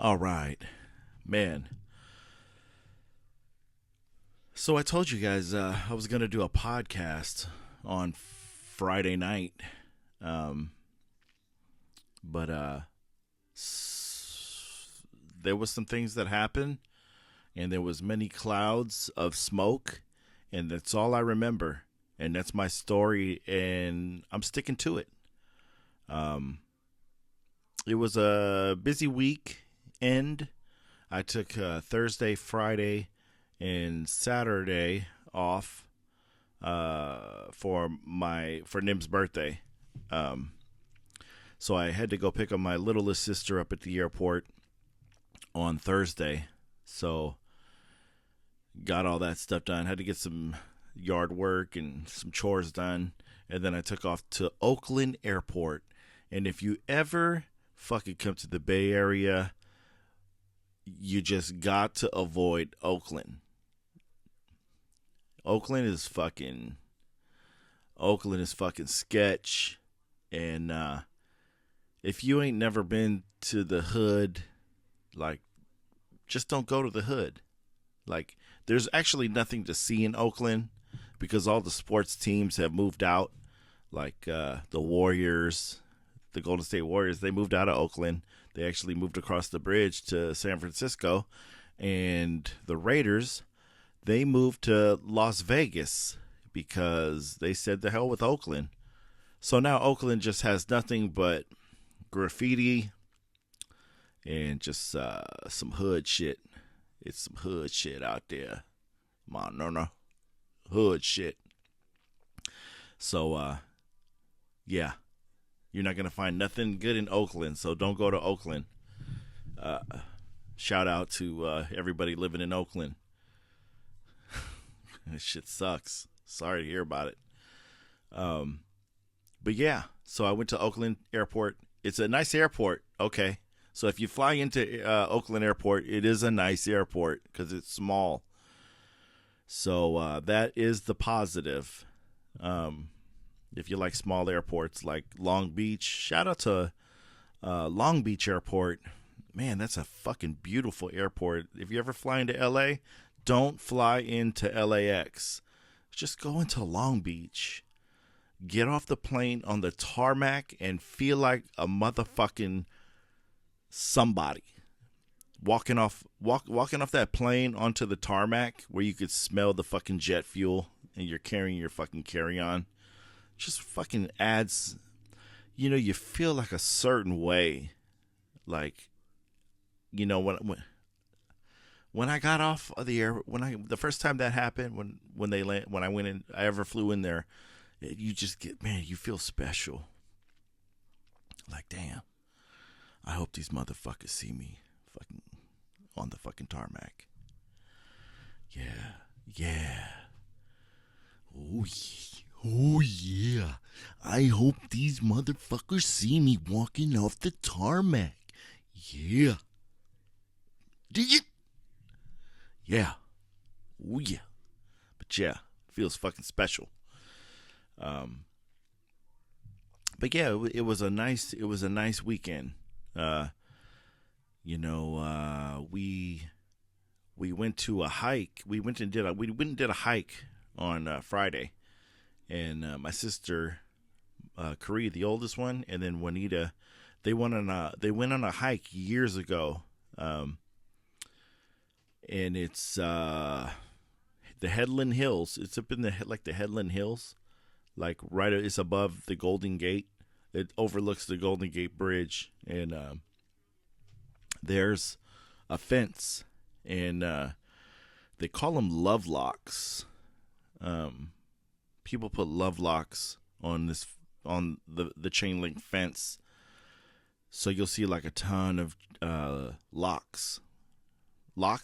All right, man. So I told you guys I was gonna do a podcast on Friday night, um, but there was some things that happened, and there was many clouds of smoke, and that's all I remember, and that's my story, and I'm sticking to it. Um, it was a busy week end. I took Thursday, Friday, and Saturday off for Nim's birthday. Um, so I had to go pick up my littlest sister up at the airport on Thursday. So got all that stuff done. Had to get some yard work and some chores done, and then I took off to Oakland Airport. And if you ever fucking come to the Bay Area, you just got to avoid Oakland. Oakland is fucking Oakland is fucking sketch. And if you ain't never been to the hood, like, just don't go to the hood. Like, there's actually nothing to see in Oakland because all the sports teams have moved out. Like the Warriors, the Golden State Warriors, they moved out of Oakland. They actually moved across the bridge to San Francisco. And the Raiders, they moved to Las Vegas because they said the hell with Oakland. So now Oakland just has nothing but graffiti and just some hood shit. It's some hood shit out there. No. Hood shit. So, yeah. You're not going to find nothing good in Oakland, so don't go to Oakland. Uh, Shout out to everybody living in Oakland. This shit sucks. Sorry to hear about it. Um, but yeah, so I went to Oakland Airport. It's a nice airport. Okay. So if you fly into Oakland Airport, it is a nice airport because it's small. So that is the positive. Um, if you like small airports like Long Beach, shout out to Long Beach Airport. Man, that's a fucking beautiful airport. If you ever fly into LA, don't fly into LAX. Just go into Long Beach. Get off the plane on the tarmac and feel like a motherfucking somebody. Walking off that plane onto the tarmac where you could smell the fucking jet fuel and you're carrying your fucking carry-on. Just fucking adds, you feel like a certain way. Like, when I got off of the air, the first time that happened, when I went in, I ever flew in there, you just get, man, you feel special. Like, damn, I hope these motherfuckers see me fucking on the fucking tarmac. Yeah, yeah. Oh yeah. Oh yeah. I hope these motherfuckers see me walking off the tarmac. Yeah. Dig it? Yeah. Oh yeah. But yeah, feels fucking special. Um but yeah, it was a nice weekend. Uh we went to a hike. We went and did a hike on Friday, and my sister, Karia, the oldest one, and then Juanita, they went on a hike years ago, and it's the Headland Hills. It's up in the Headland Hills, like right. It's above the Golden Gate. It overlooks the Golden Gate Bridge, and there's a fence, and they call them love locks. People put love locks on the chain link fence, so you'll see like a ton of locks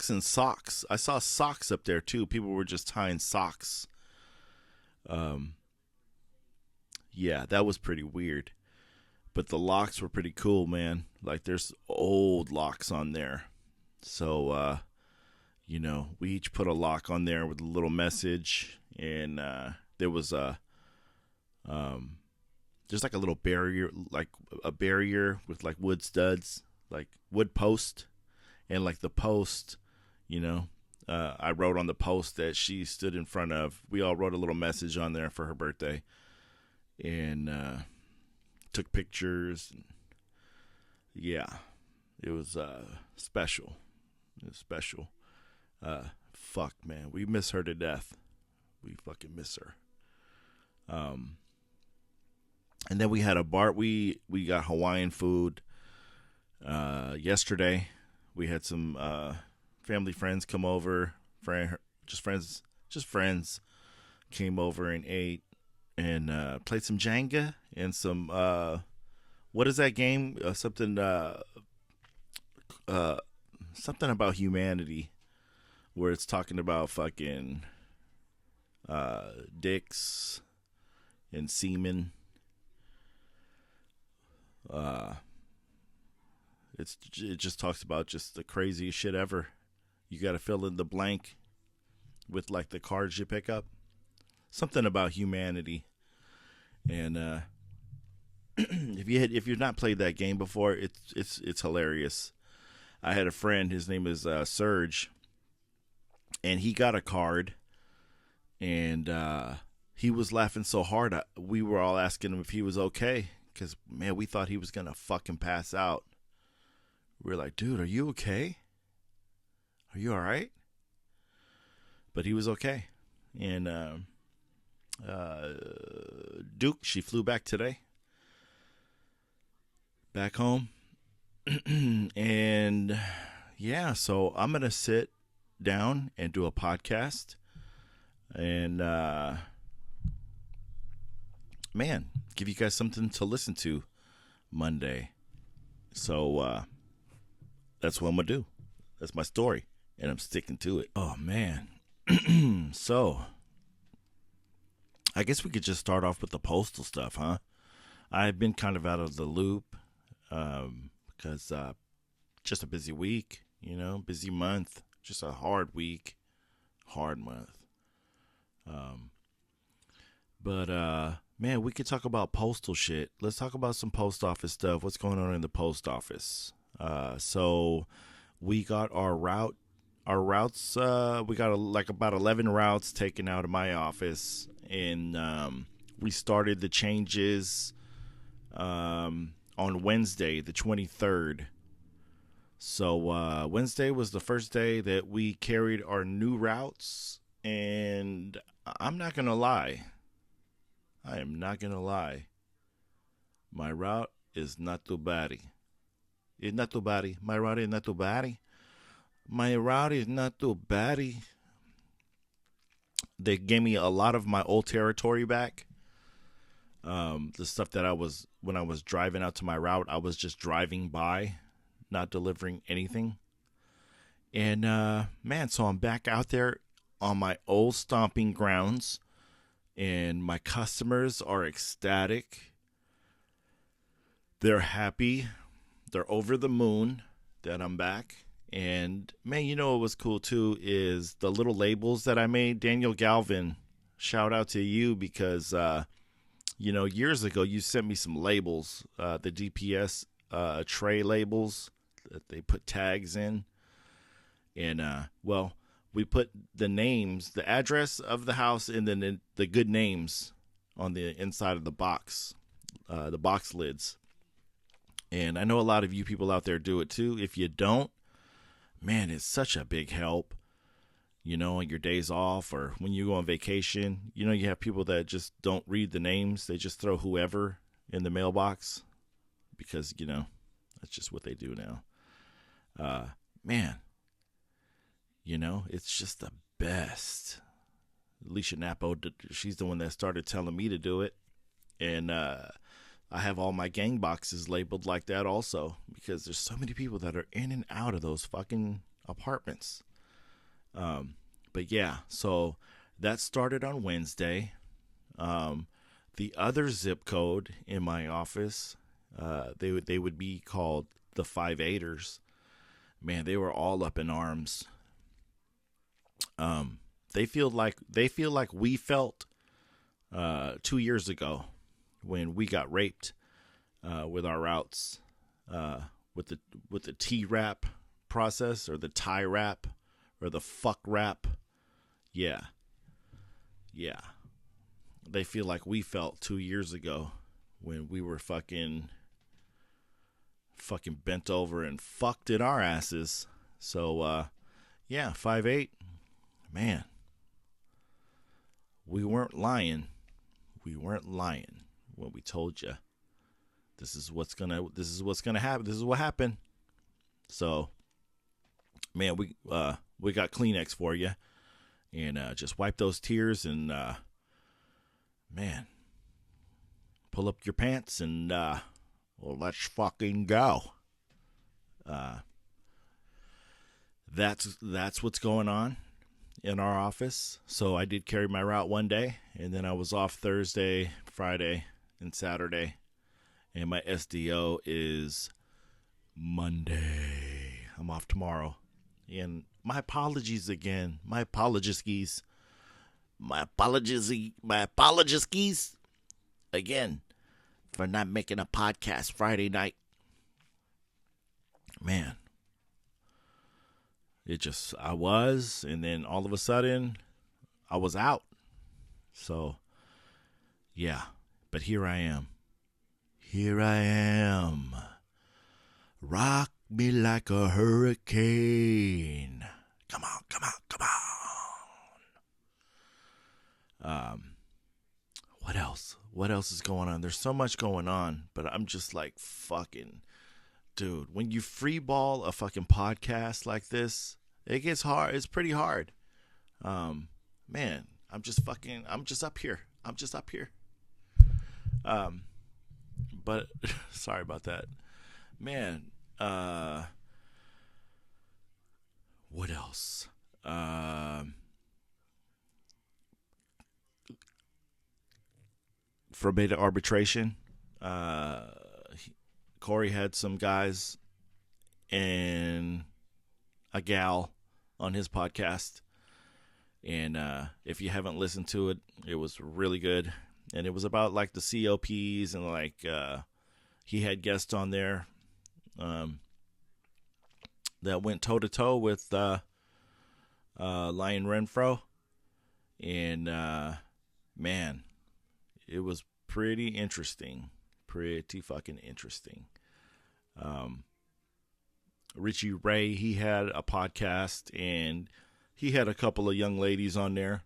and socks. I saw socks up there too. People were just tying socks. Um, yeah, that was pretty weird. But the locks were pretty cool, man. Like there's old locks on there. So we each put a lock on there with a little message, and there was um there's like a barrier with like wood studs, like wood post, And like the post, you know, I wrote on the post that she stood in front of. We all wrote a little message on there for her birthday, and took pictures. Yeah, it was special. It was special. Fuck, man, we miss her to death. We fucking miss her. And then we had a bar. We got Hawaiian food. Yesterday, we had some family friends come over. Just friends came over and ate and played some Jenga and some. What is that game? Something about humanity, where it's talking about fucking dicks and semen. It just talks about just the craziest shit ever. You got to fill in the blank with like the cards you pick up. Something about humanity. And if you've not played that game before, it's hilarious. I had a friend. His name is Serge, and he got a card, and he was laughing so hard. We were all asking him if he was okay, because man, we thought he was gonna fucking pass out. We were like, dude, are you okay? Are you all right? But he was okay. And Duke, she flew back today, back home. And yeah, so I'm gonna sit down and do a podcast, and man, give you guys something to listen to Monday. So that's what I'm gonna do. That's my story, and I'm sticking to it. Oh man. So I guess we could just start off with the postal stuff, huh? I've been kind of out of the loop because just a busy week, busy month, just a hard week, hard month. But man, we could talk about postal shit. Let's talk about some post office stuff. What's going on in the post office? So we got our routes. We got about 11 routes taken out of my office, and we started the changes on Wednesday, the 23rd. So Wednesday was the first day that we carried our new routes, and I'm not gonna lie. I am not gonna lie. My route is not too bad. It's not too bad. My route is not too bad. My route is not too bad. They gave me a lot of my old territory back. The stuff that when I was driving out to my route, I was just driving by, not delivering anything. And man, so I'm back out there on my old stomping grounds, and my customers are ecstatic. They're happy. They're over the moon that I'm back. And man, what was cool too is the little labels that I made. Daniel Galvin, shout out to you, because years ago you sent me some labels, the DPS tray labels that they put tags in. And we put the names, the address of the house, and then the good names on the inside of the box lids. And I know a lot of you people out there do it too. If you don't, man, it's such a big help, on your days off or when you go on vacation. You have people that just don't read the names. They just throw whoever in the mailbox because, that's just what they do now. Man, it's just the best. Alicia Napo, she's the one that started telling me to do it. And I have all my gang boxes labeled like that also, because there's so many people that are in and out of those fucking apartments. But yeah, so that started on Wednesday. The other zip code in my office, they would be called the 5-8ers. Man, they were all up in arms. They feel like we felt 2 years ago when we got raped with our routes, with the T-Rap process, or the tie wrap, or the fuck wrap. Yeah. They feel like we felt 2 years ago when we were fucking bent over and fucked in our asses. So, 5'8", man, we weren't lying. When we told you this is what's gonna happen. This is what happened. So, man, we got Kleenex for you, and just wipe those tears, and man, pull up your pants, and let's fucking go. That's what's going on in our office. So I did carry my route one day, and then I was off Thursday, Friday, and Saturday, and my SDO is Monday. I'm off tomorrow, and my apologies again. My apologies again for not making a podcast Friday night. Man, I was, and then all of a sudden I was out. So, yeah, but here I am. Rock me like a hurricane. Come on. What else is going on? There's so much going on, but I'm just like, fucking, dude, when you free ball a fucking podcast like this, it gets hard. It's pretty hard. Man, I'm just up here. But sorry about that. Man, what else? For beta arbitration, Corey had some guys and a gal on his podcast, and if you haven't listened to it, it was really good. And it was about like the COPs, and like he had guests on there that went toe to toe with Lion Renfro, and man, it was pretty fucking interesting. Richie Ray, he had a podcast, and he had a couple of young ladies on there,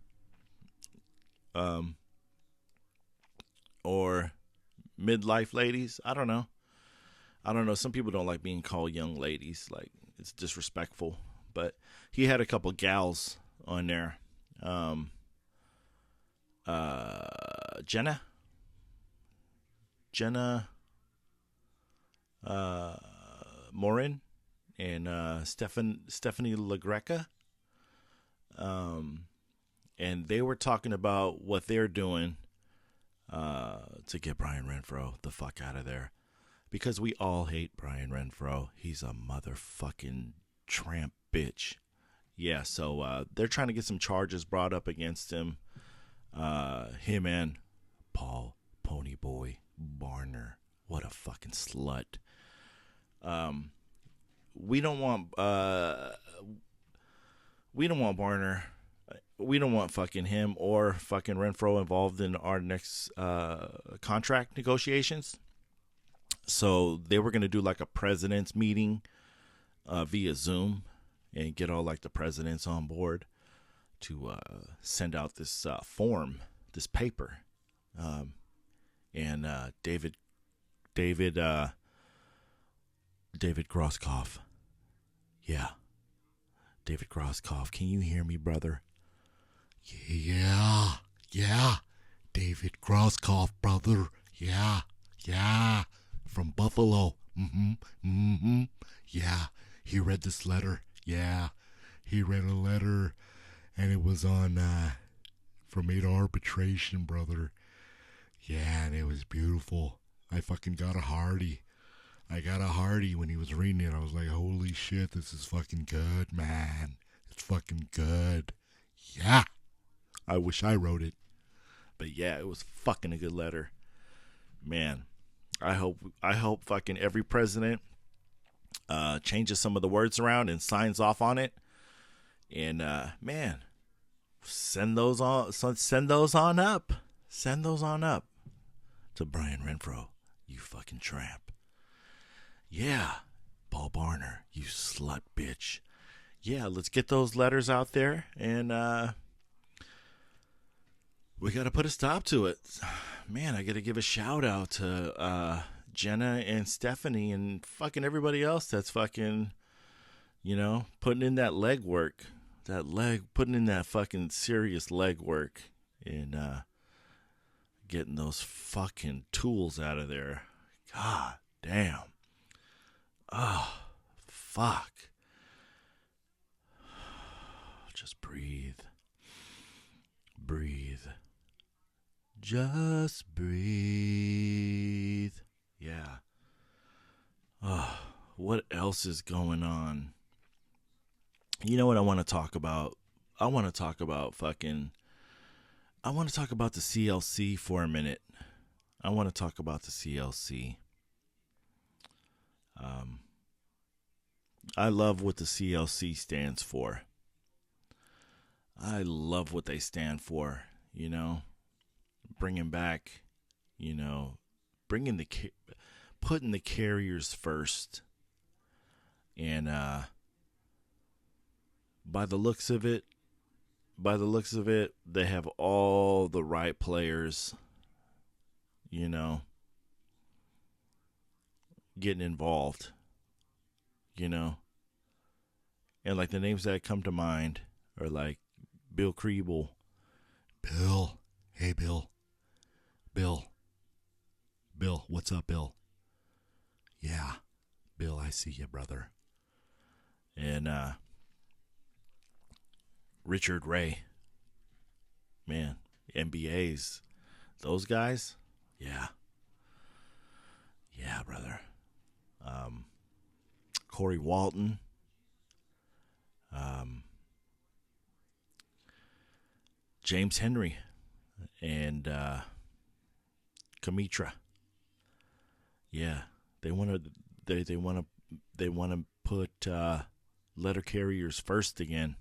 or midlife ladies. I don't know. Some people don't like being called young ladies. Like, it's disrespectful. But he had a couple gals on there. Jenna Morin and Stephanie LaGreca. And they were talking about what they're doing to get Brian Renfro the fuck out of there. Because we all hate Brian Renfro. He's a motherfucking tramp bitch. Yeah, so they're trying to get some charges brought up against him. Him and Paul Ponyboy Barner. What a fucking slut. We don't want Barner. We don't want fucking him or fucking Renfro involved in our next contract negotiations. So they were going to do like a president's meeting via Zoom and get all like the presidents on board to send out this form, this paper. And David Grosskopf. Yeah. David Grosskopf. Can you hear me, brother? Yeah. David Grosskopf, brother. Yeah. From Buffalo. Yeah. He read this letter. Yeah. He read a letter, and it was on from Ada Arbitration, brother. Yeah, and it was beautiful. I fucking got a hearty. When he was reading it. I was like, holy shit, this is fucking good, man. It's fucking good. Yeah. I wish I wrote it. But yeah, it was fucking a good letter. Man, I hope fucking every president changes some of the words around and signs off on it. And man, send those on up. Send those on up to Brian Renfro, you fucking tramp. Yeah, Paul Barner, you slut bitch. Yeah, let's get those letters out there, and we got to put a stop to it. Man, I got to give a shout out to Jenna and Stephanie and fucking everybody else that's fucking, putting in that leg work. Putting in that fucking serious leg work and getting those fucking tools out of there. God damn. Oh, fuck. Just breathe. Breathe. Just breathe. Yeah. Oh, what else is going on? You know what I want to talk about? I want to talk about the CLC for a minute. I want to talk about the CLC. I love what the CLC stands for. I love what they stand for, bringing back, putting the carriers first. And by the looks of it, they have all the right players, getting involved, and like the names that come to mind are like Bill Kriebel. Bill, hey Bill, what's up, Bill? Yeah, Bill, I see you, brother. And Richard Ray, man, NBA's, those guys, yeah, brother. Corey Walton, James Henry, and Kamitra. Yeah, they want to put letter carriers first again.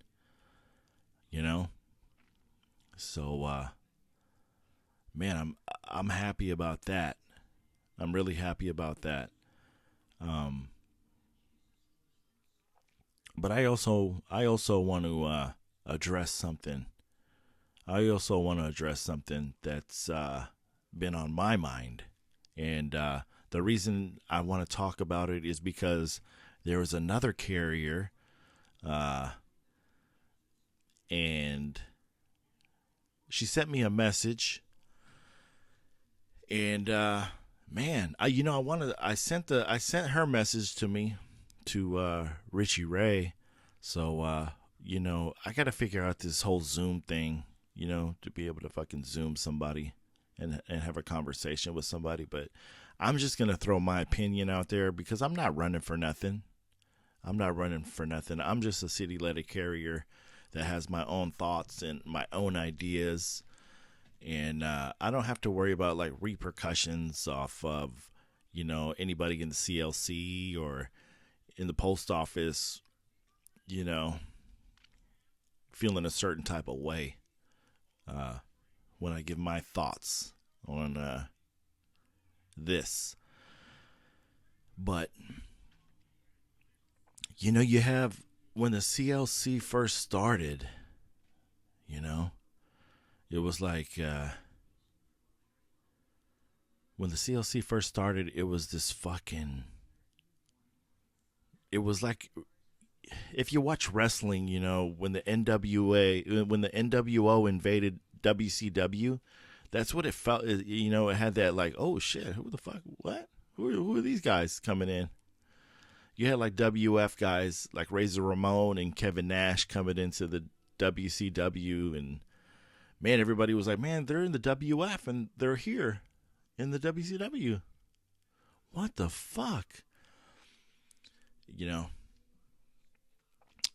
So man, I'm happy about that. I'm really happy about that. But I also want to address something. I also want to address something that's been on my mind, and the reason I want to talk about it is because there was another carrier, and she sent me a message, and man, I sent her message to me, to Richie Ray. So I got to figure out this whole Zoom thing, to be able to fucking Zoom somebody and have a conversation with somebody. But I'm just gonna throw my opinion out there because I'm not running for nothing. I'm just a city letter carrier that has my own thoughts and my own ideas, and I don't have to worry about like repercussions off of anybody in the CLC or in the post office, feeling a certain type of way when I give my thoughts on this. But you have, when the CLC first started, it was like when the CLC first started, it was this fucking, it was like, if you watch wrestling, when the NWO invaded WCW, that's what it felt. It had that like, oh shit, who the fuck, what? Who are these guys coming in? You had like WF guys like Razor Ramon and Kevin Nash coming into the WCW, and man, everybody was like, man, they're in the WF and they're here in the WCW. What the fuck?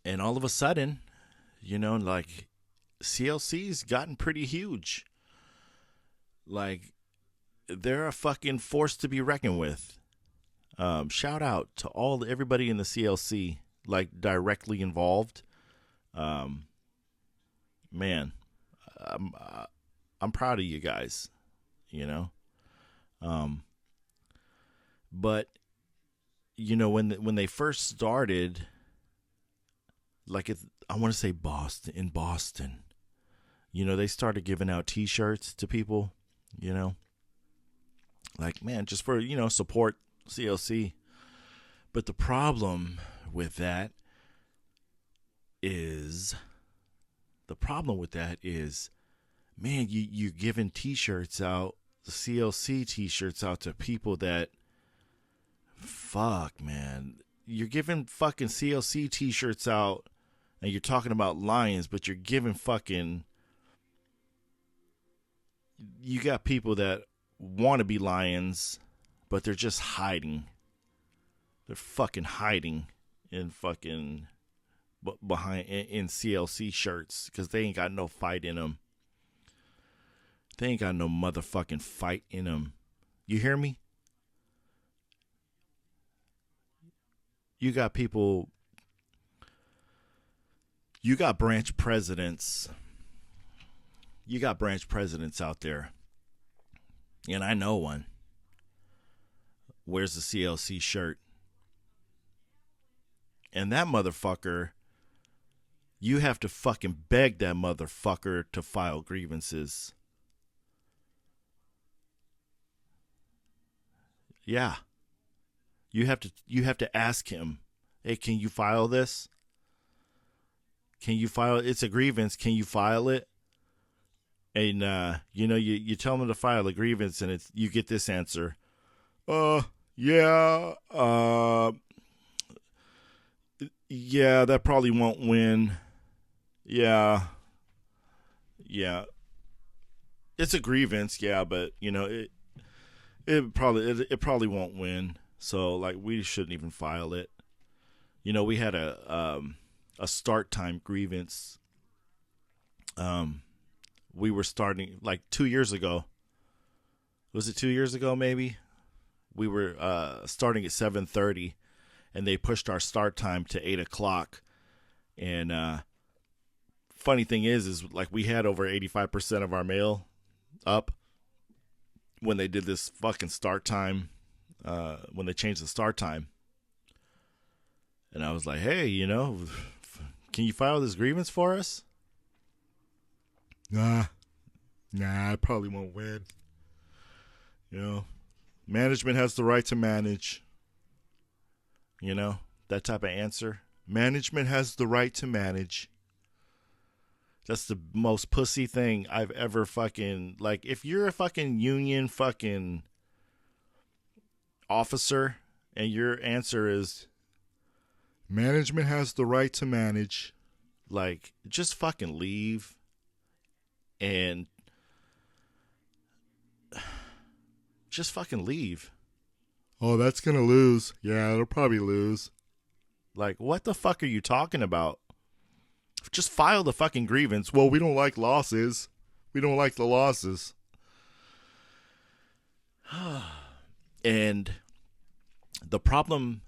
And all of a sudden, like CLC's gotten pretty huge. Like, they're a fucking force to be reckoned with. Shout out to everybody in the CLC, like directly involved. Um, Man, I'm proud of you guys. You know, um, but when they first started, like I want to say in Boston, they started giving out T-shirts to people. Like, man, just for support CLC. But the problem with that is, man, you're giving T-shirts out, the CLC T-shirts out to people that, fuck, man, you're giving fucking CLC T-shirts out, and you're talking about Lions, but you're giving fucking, you got people that want to be Lions, but they're just hiding. They're fucking hiding in fucking behind in CLC shirts because they ain't got no fight in them. They ain't got no motherfucking fight in them. You hear me? You got people. You got branch presidents. You got branch presidents out there. And I know one. Wears the CLC shirt. And that motherfucker, you have to fucking beg that motherfucker to file grievances. Yeah. You have to ask him, hey, can you file this? Can you file it? It's a grievance. Can you file it? And you tell them to file a grievance, and you get this answer. Yeah. Yeah, that probably won't win. Yeah. It's a grievance, yeah, but it probably won't win. So like we shouldn't even file it. We had a start time grievance. We were starting like 2 years ago. Was it 2 years ago maybe? We were starting at 7:30, and they pushed our start time to 8:00. And funny thing is like we had over 85% of our mail up when they did this fucking start time. When they changed the start time. And I was like, hey, can you file this grievance for us? Nah, I probably won't win. Management has the right to manage. That type of answer. Management has the right to manage. That's the most pussy thing I've ever fucking, like, if you're a fucking union fucking officer and your answer is management has the right to manage, like, just fucking leave and just fucking leave. Oh, that's gonna lose. Yeah, it'll probably lose. Like, what the fuck are you talking about? Just file the fucking grievance. Well, we don't like losses. We don't like the losses. And the problem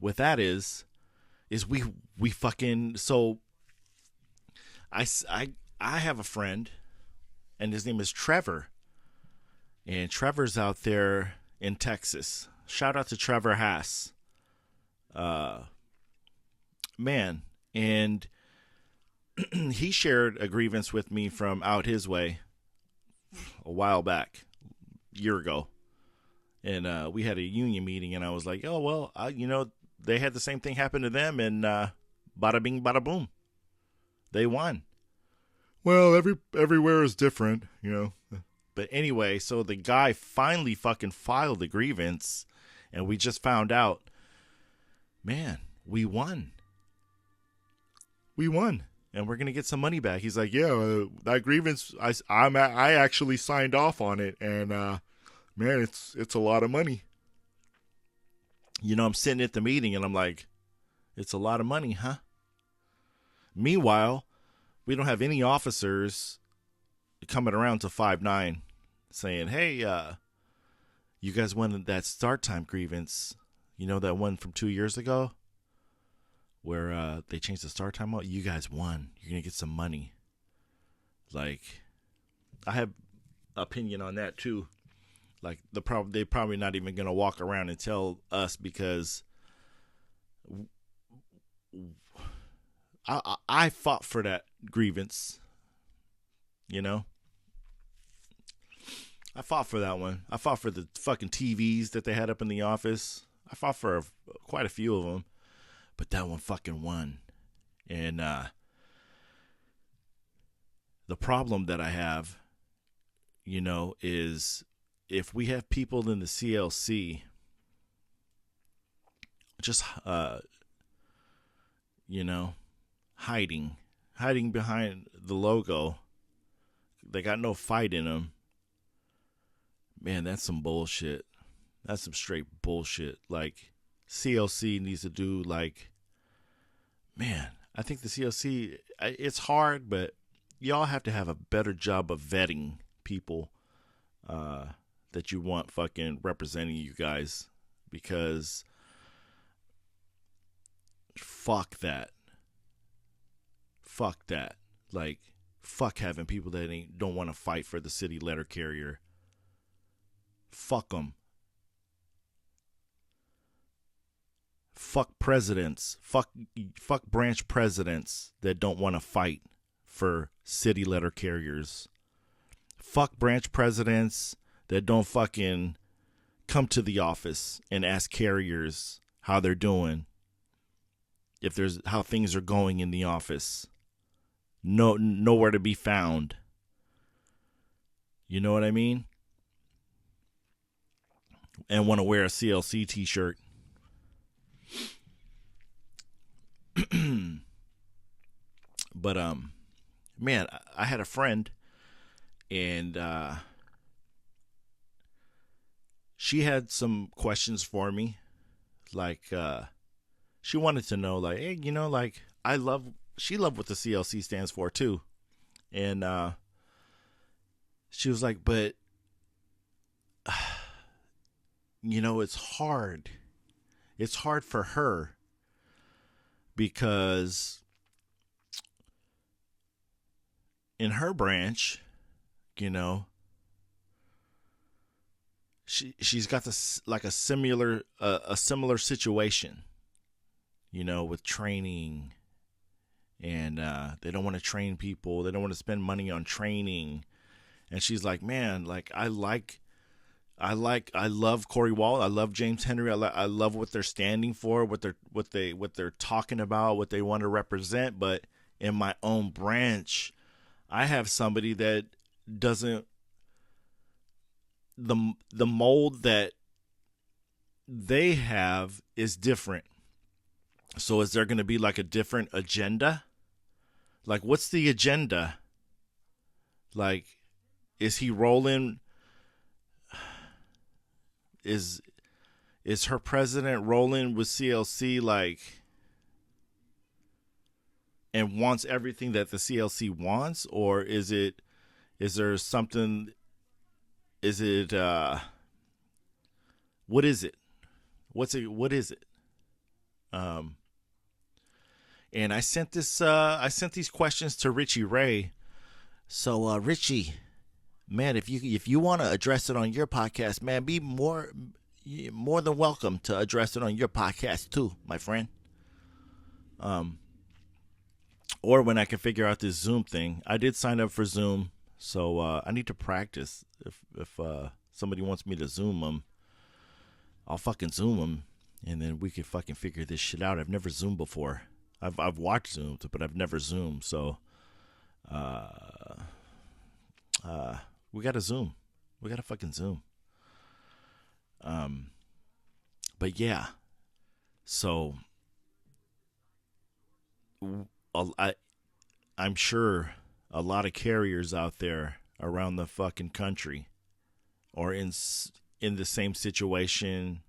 with that is we fucking, so I have a friend, and his name is Trevor. And Trevor's out there in Texas. Shout out to Trevor Haas. Man, and he shared a grievance with me from out his way a while back, a year ago. And we had a union meeting, and I was like, oh, well, they had the same thing happen to them, and bada bing, bada boom. They won. Well, everywhere is different, But anyway, so the guy finally fucking filed the grievance, and we just found out, man, we won. We won. And we're going to get some money back. He's like, yeah, that grievance, I actually signed off on it, and man, it's a lot of money. I'm sitting at the meeting, and I'm like, it's a lot of money, huh? Meanwhile, we don't have any officers coming around to 5-9 saying, hey, you guys wanted that start time grievance. You know that one from 2 years ago where they changed the start time out? You guys won. You're going to get some money. Like, I have opinion on that too. Like, they're probably not even going to walk around and tell us because I fought for that grievance, you know? I fought for that one. I fought for the fucking TVs that they had up in the office. I fought for quite a few of them, but that one fucking won. And the problem that I have, you know, is if we have people in the CLC just, you know, hiding behind the logo, they got no fight in them. Man, that's some bullshit. That's some straight bullshit. Like, CLC needs to do, like, man, I think the CLC, it's hard, but y'all have to have a better job of vetting people that you want fucking representing you guys, because fuck that. Fuck that. Like, fuck having people that don't want to fight for the city letter carrier. Fuck them. Fuck presidents. Fuck branch presidents that don't want to fight for city letter carriers. Fuck branch presidents that don't fucking come to the office and ask carriers how they're doing. If there's how things are going in the office. Nowhere to be found. You know what I mean? And want to wear a CLC t-shirt. But man, I had a friend, and she had some questions for me. Like, she wanted to know, like, hey, you know, like, she loved what the CLC stands for too. And she was like, but you know, it's hard. It's hard for her because in her branch, you know, she's got this like a similar situation, you know, with training, and they don't want to train people. They don't want to spend money on training. And she's like, man, like I love Corey Wall. I love James Henry. I love what they're standing for, what they're talking about, what they want to represent. But in my own branch, I have somebody that doesn't, the mold that they have is different. So is there going to be like a different agenda? Like, what's the agenda? Like, is he rolling? Is her president rolling with CLC, like, and wants everything that the CLC wants? Or is there something, what is it? What is it? And I sent these questions to Richie Ray. So, Richie, man, if you want to address it on your podcast, man, be more than welcome to address it on your podcast too, my friend. Or when I can figure out this Zoom thing. I did sign up for Zoom, so I need to practice. If somebody wants me to Zoom them, I'll fucking Zoom them, and then we can fucking figure this shit out. I've never Zoomed before. I've watched Zooms, but I've never Zoomed, so we gotta Zoom. We gotta fucking Zoom. But yeah, so I'm sure a lot of carriers out there around the fucking country are in the same situation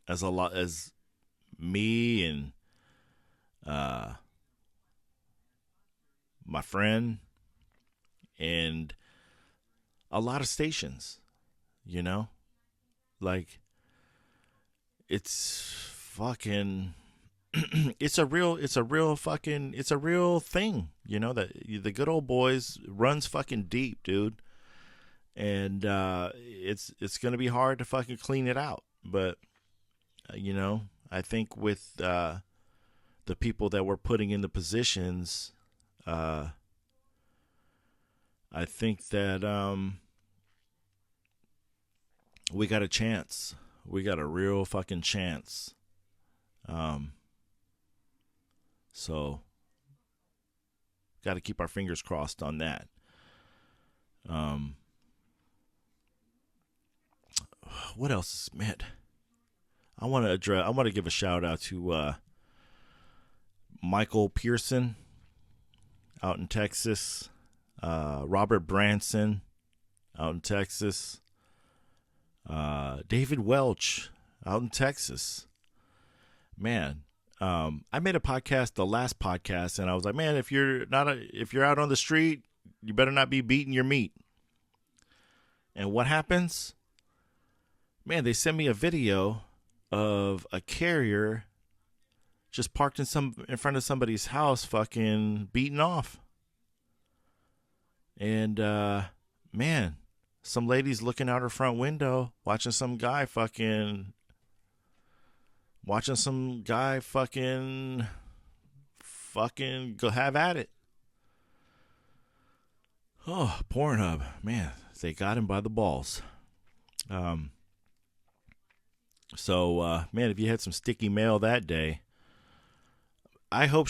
as me and my friend and a lot of stations, you know, like it's fucking it's a real thing, you know, that the good old boys runs fucking deep, dude. And it's going to be hard to fucking clean it out, but you know, I think with the people that we're putting in the positions, I think that we got a chance. We got a real fucking chance. So got to keep our fingers crossed on that. What else, man? I want to give a shout out to Michael Pearson out in Texas, Robert Branson out in Texas, David Welch out in Texas. Man, I made a podcast, the last podcast, and I was like, man, if you're out on the street, you better not be beating your meat. And what happens? Man, they sent me a video of a carrier just parked in front of somebody's house, fucking beating off. And man, some lady's looking out her front window, watching some guy fucking go have at it. Oh, Pornhub, man, they got him by the balls. So, man, if you had some sticky mail that day, I hope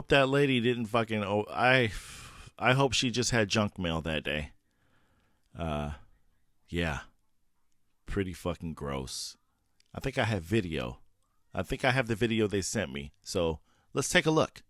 that lady didn't fucking. I hope she just had junk mail that day. Yeah, pretty fucking gross. I think I have video. I think I have the video they sent me. So let's take a look.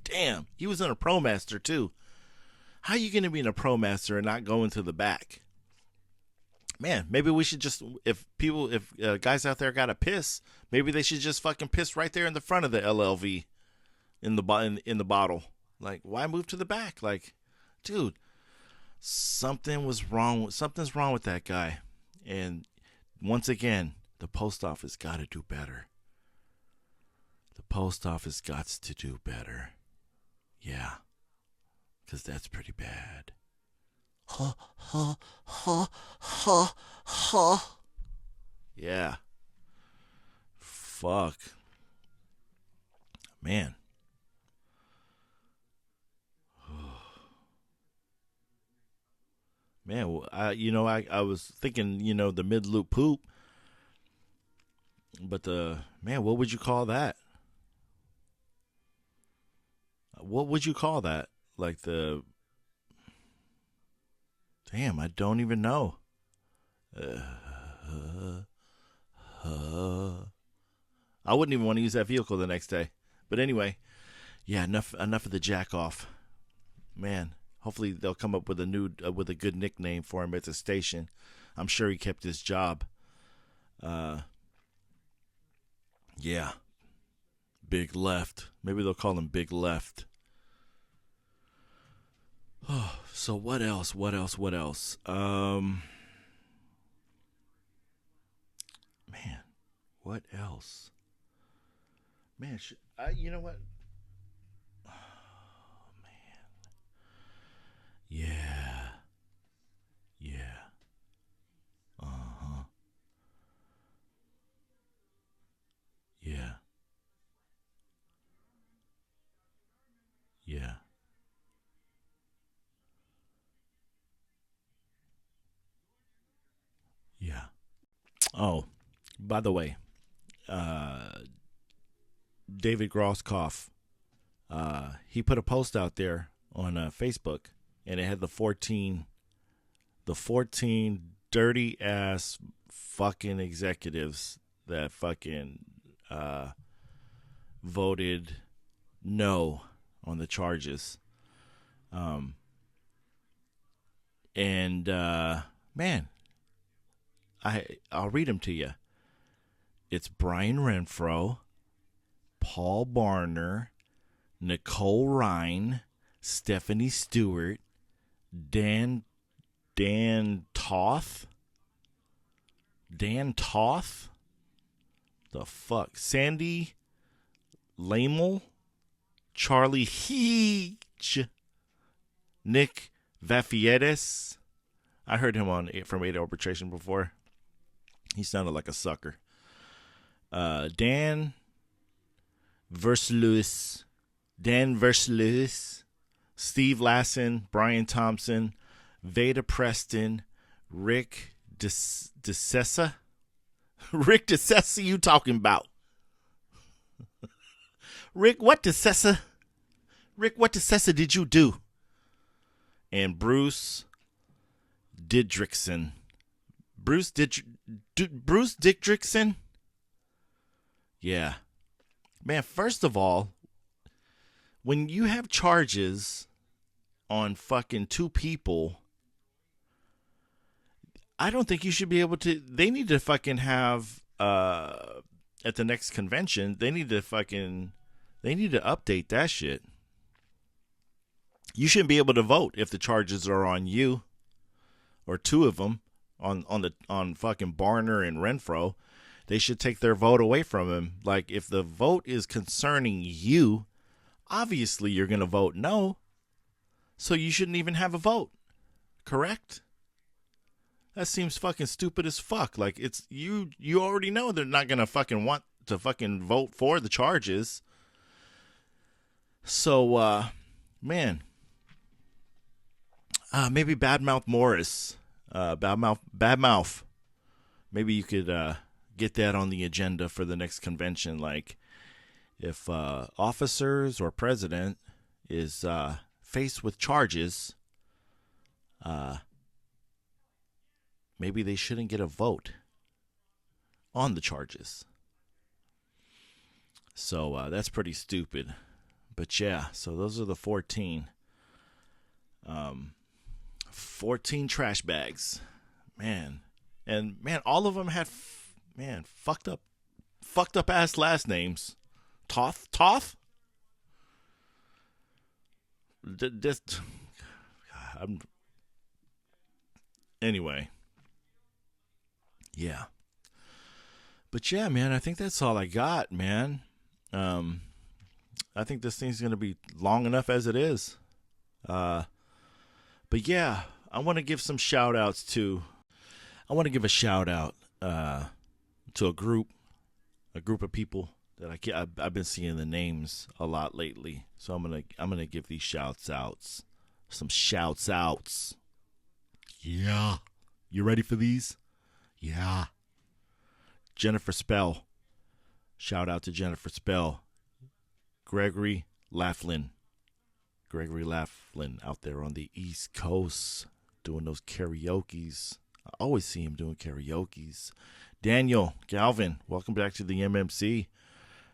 Damn, he was in a ProMaster too. How you gonna be in a ProMaster and not go into the back? Man, maybe we should just, if guys out there gotta piss, maybe they should just fucking piss right there in the front of the LLV in the bottle. Like, why move to the back? Like, dude, something's wrong with that guy. And once again, the post office got to do better. The post office got to do better. Yeah, because that's pretty bad. Yeah. Fuck. Man. Man, I was thinking, the mid-loop poop. But what would you call that? What would you call that? Like damn, I don't even know. I wouldn't even want to use that vehicle the next day. But anyway, yeah, enough of the jack off. Man, hopefully they'll come up with a good nickname for him at the station. I'm sure he kept his job. Yeah. Big Left. Maybe they'll call him Big Left. Oh, so what else? Man, what else? Man, you know what? Oh, man. Yeah. Uh-huh. Yeah. Yeah. Oh, by the way, David Grosskopf, he put a post out there on Facebook, and it had the 14 dirty ass fucking executives that fucking voted no on the charges. And man, I'll read them to you. It's Brian Renfro, Paul Barner, Nicole Ryan, Stephanie Stewart, Dan Toth. The fuck? Sandy Lamel, Charlie Heech, Nick Vafiedes. I heard him from 8 Arbitration before. He sounded like a sucker. Dan Versluis, Steve Lassen, Brian Thompson, Veda Preston, Rick DeSessa. Rick DeSessa, you talking about? Rick, what DeSessa? Rick, what DeSessa did you do? And Bruce Didrikson. Bruce Didrikson? Yeah. Man, first of all, when you have charges on fucking 2 people, I don't think you should be able to. They need to fucking have at the next convention. They need to update that shit. You shouldn't be able to vote if the charges are on you, or 2 of them on fucking Barner and Renfro. They should take their vote away from him. Like, if the vote is concerning you, obviously you're gonna vote no. So you shouldn't even have a vote. Correct? That seems fucking stupid as fuck. Like, it's you already know they're not gonna fucking want to fucking vote for the charges. So man. Maybe Badmouth Morris. Badmouth. Maybe you could get that on the agenda for the next convention. Like, if officers or president is faced with charges, maybe they shouldn't get a vote on the charges. So that's pretty stupid. But yeah, so those are the 14. 14 trash bags. Man. And man, all of them had fucked up ass last names. Toth? Anyway. Yeah. But yeah, man, I think that's all I got, man. I think this thing's going to be long enough as it is. But yeah, I want to give some shout outs to. I want to give a shout out to a group of people that I've been seeing the names a lot lately. So I'm gonna give these shouts outs. Some shouts outs. Yeah, you ready for these? Yeah. Jennifer Spell. Shout out to Jennifer Spell. Gregory Laughlin out there on the East Coast doing those karaoke's. I always see him doing karaoke's. Daniel Galvin, welcome back to the MMC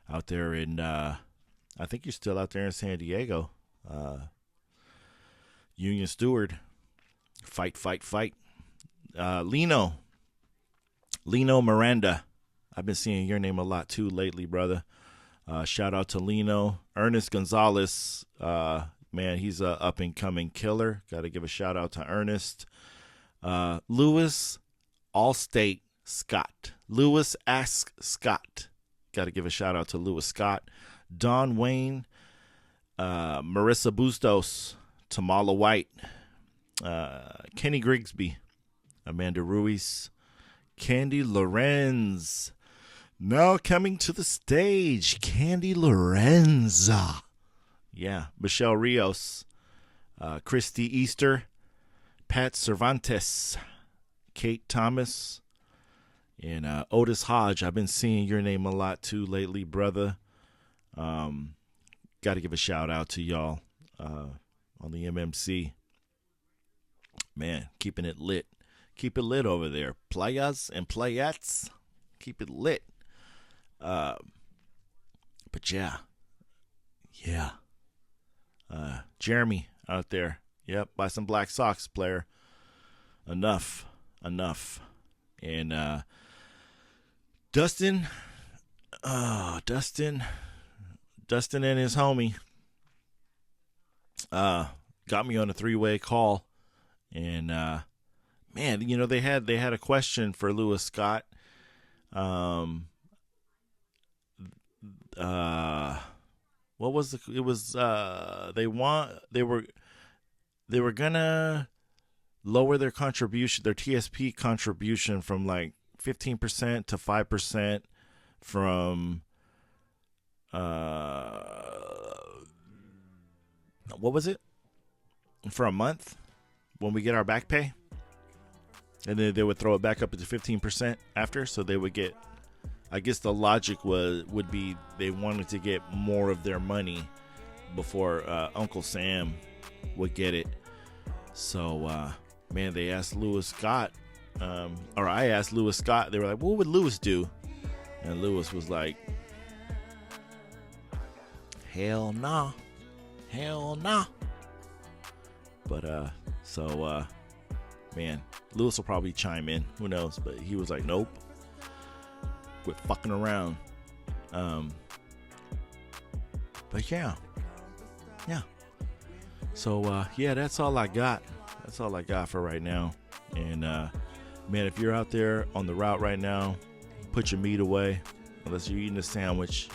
out there in, I think you're still out there in San Diego. Union Steward, fight. Lino Miranda, I've been seeing your name a lot too lately, brother. Shout out to Lino. Ernest Gonzalez, man, he's a up-and-coming killer. Got to give a shout out to Ernest. Lewis Allstate Scott. Lewis Ask Scott. Got to give a shout out to Lewis Scott. Don Wayne. Marissa Bustos. Tamala White. Kenny Grigsby. Amanda Ruiz. Candy Lorenz. Now coming to the stage, Candy Lorenza. Yeah, Michelle Rios, Christy Easter, Pat Cervantes, Kate Thomas, And Otis Hodge, I've been seeing your name a lot too lately, brother. Got to give a shout out to y'all on the MMC. Man, keeping it lit. Keep it lit over there. Playas and playettes. Keep it lit. But yeah. Jeremy out there. Yep, buy some Black Sox, player. Enough. And Dustin and his homie got me on a 3-way call. And man, you know, they had a question for Lewis Scott. What was it was they were gonna lower their contribution, their TSP contribution from like 15% to 5% from what was it? For a month when we get our back pay. And then they would throw it back up to 15% after, so they would get, I guess the logic would be they wanted to get more of their money before Uncle Sam would get it. So, man, they asked Lewis Scott, or I asked Lewis Scott, they were like, what would Lewis do? And Lewis was like, hell nah. But, man, Lewis will probably chime in, who knows, but he was like, nope. Quit fucking around. But yeah. So that's all I got. That's all I got for right now. And man, if you're out there on the route right now, put your meat away unless you're eating a sandwich.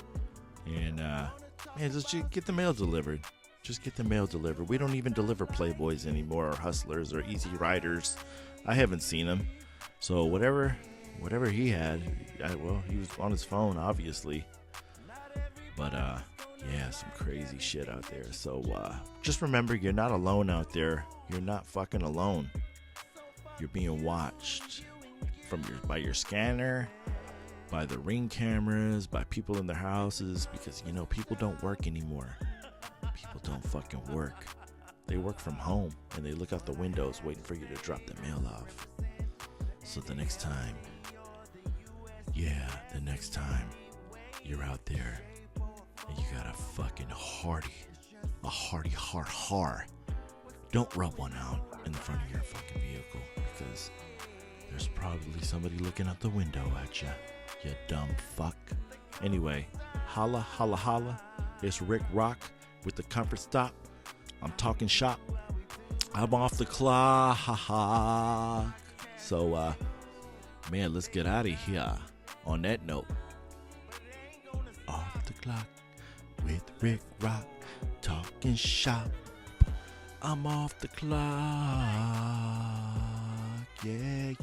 And man, just get the mail delivered. Just get the mail delivered. We don't even deliver Playboys anymore, or Hustlers, or Easy Riders. I haven't seen them. So whatever he had, he was on his phone, obviously. But some crazy shit out there. So just remember, you're not alone out there. You're not fucking alone. You're being watched by your scanner, by the Ring cameras, by people in their houses, because you know people don't work anymore. People don't fucking work. They work from home and they look out the windows waiting for you to drop the mail off. So the next time you're out there and you got a fucking hearty har, don't rub one out in the front of your fucking vehicle, because there's probably somebody looking out the window at you dumb fuck. Anyway, holla. It's Rick Rock with the Comfort Stop. I'm talking shop. I'm off the clock. So, man, let's get out of here on that note. Off the clock with Rick Rock, talking shop. I'm off the clock. Yeah.